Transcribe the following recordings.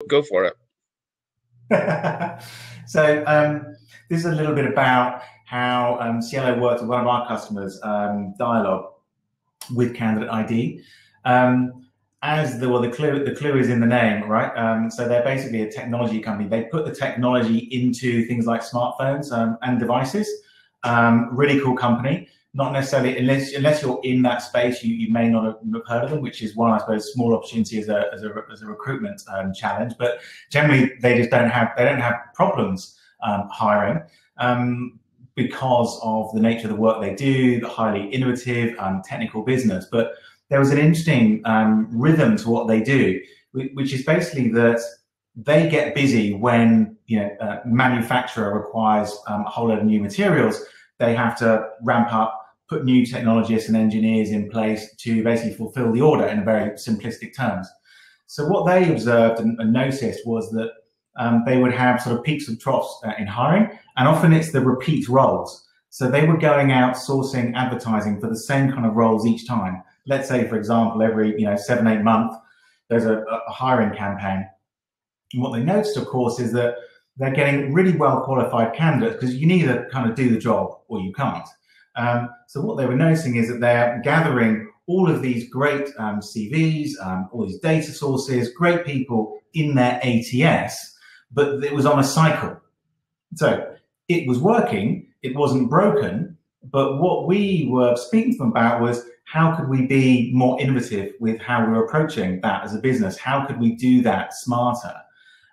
Go for it. So this is a little bit about how Cielo worked with one of our customers, Dialog, with Candidate.ID. The clue is in the name, right? So they're basically a technology company. They put the technology into things like smartphones and devices. Really cool company. Not necessarily, unless you're in that space, you may not have heard of them, which is one, I suppose, small opportunity as a recruitment challenge. But generally, they don't have problems hiring because of the nature of the work they do, the highly innovative technical business. But there was an interesting rhythm to what they do, which is basically that they get busy when a manufacturer requires a whole lot of new materials. They have to ramp up, put new technologists and engineers in place to basically fulfill the order in very simplistic terms. So what they observed and noticed was that they would have sort of peaks and troughs in hiring, and often it's the repeat roles. So they were going out sourcing advertising for the same kind of roles each time. Let's say, for example, every 7-8 months, there's a hiring campaign. And what they noticed, of course, is that they're getting really well qualified candidates because you can either kind of do the job or you can't. So what they were noticing is that they're gathering all of these great CVs, all these data sources, great people in their ATS, but it was on a cycle. So it was working, it wasn't broken, but what we were speaking to them about was how could we be more innovative with how we're approaching that as a business? How could we do that smarter?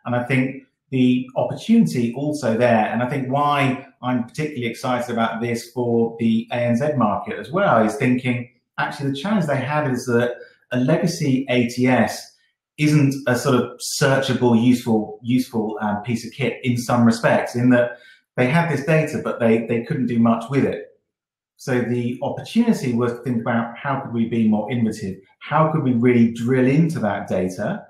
And I think the opportunity also there, and I think why I'm particularly excited about this for the ANZ market as well, is thinking actually the challenge they have is that a legacy ATS isn't a sort of searchable, useful piece of kit in some respects, in that they had this data, but they couldn't do much with it. So the opportunity was to think about how could we be more innovative? How could we really drill into that data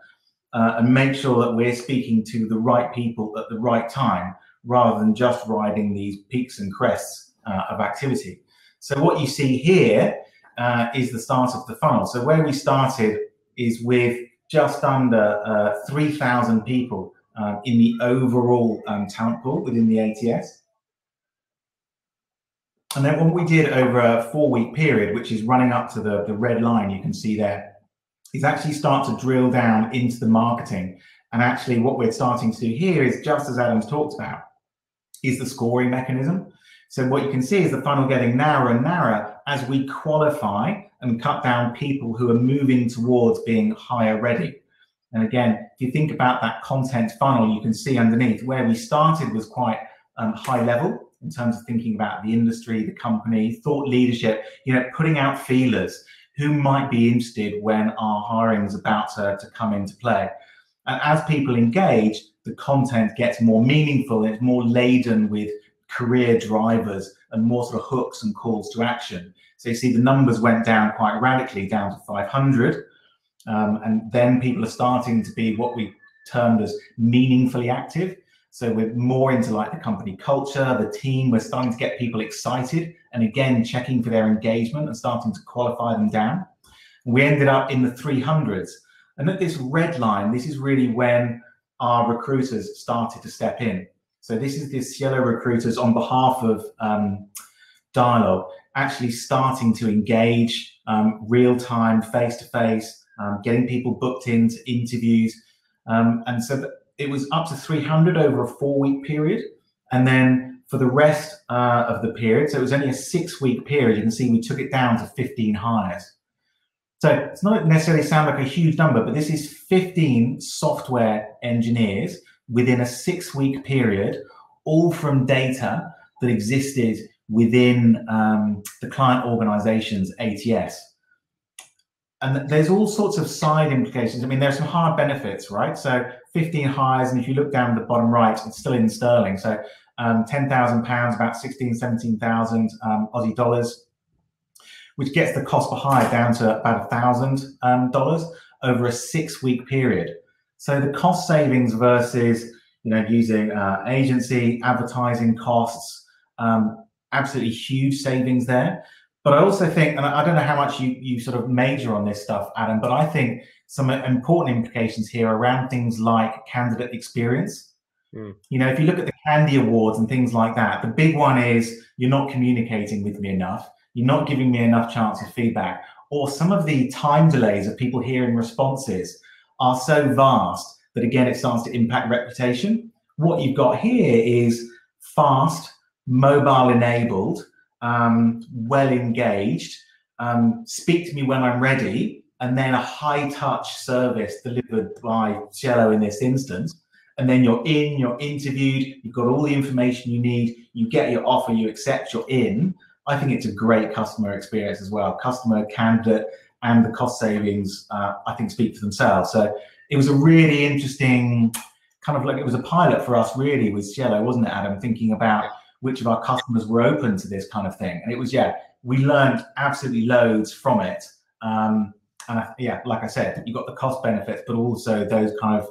and make sure that we're speaking to the right people at the right time, rather than just riding these peaks and crests of activity. So what you see here is the start of the funnel. So where we started is with just under 3,000 people in the overall talent pool within the ATS. And then what we did over a 4-week period, which is running up to the red line you can see there, is actually start to drill down into the marketing. And actually what we're starting to do here is, just as Adam's talked about, is the scoring mechanism. So what you can see is the funnel getting narrower and narrower as we qualify and cut down people who are moving towards being hire ready. And again, if you think about that content funnel, you can see underneath where we started was quite high level in terms of thinking about the industry, the company, thought leadership, putting out feelers. Who might be interested when our hiring is about to come into play? And as people engage, the content gets more meaningful, it's more laden with career drivers and more sort of hooks and calls to action. So you see the numbers went down quite radically, down to 500. And then people are starting to be what we termed as meaningfully active. So we're more into like the company culture, the team. We're starting to get people excited and again, checking for their engagement and starting to qualify them down. We ended up in the 300s. And at this red line, this is really when our recruiters started to step in. So this is the Cielo recruiters on behalf of Dialog, actually starting to engage real-time, face-to-face, getting people booked into interviews. And so it was up to 300 over a 4-week period. And then for the rest of the period, so it was only a 6-week period, you can see we took it down to 15 hires. So it's not necessarily sound like a huge number, but this is 15 software engineers within a 6-week period, all from data that existed within the client organization's ATS. And there's all sorts of side implications. I mean, there's some hard benefits, right? So 15 hires, and if you look down the bottom right, it's still in sterling. So £10,000, about 16, 17,000 Aussie dollars, which gets the cost per hire down to about $1,000 over a 6-week period. So the cost savings versus using agency, advertising costs, absolutely huge savings there. But I also think, and I don't know how much you sort of major on this stuff, Adam, but I think some important implications here around things like candidate experience. You know, if you look at the Candy Awards and things like that, the big one is you're not communicating with me enough, you're not giving me enough chance of feedback, or some of the time delays of people hearing responses are so vast that, again, it starts to impact reputation. What you've got here is fast, mobile enabled, well engaged, speak to me when I'm ready, and then a high touch service delivered by Cielo in this instance. And then you're in, you're interviewed, you've got all the information you need, you get your offer, you accept, you're in. I think it's a great customer experience as well. Customer, candidate, and the cost savings, I think, speak for themselves. So it was a really interesting, kind of like, it was a pilot for us really with Cielo, wasn't it, Adam? Thinking about which of our customers were open to this kind of thing. And it was, yeah, we learned absolutely loads from it. Yeah, like I said, you got the cost benefits, but also those kind of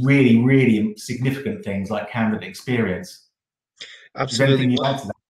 really, really significant things like candidate experience. Absolutely.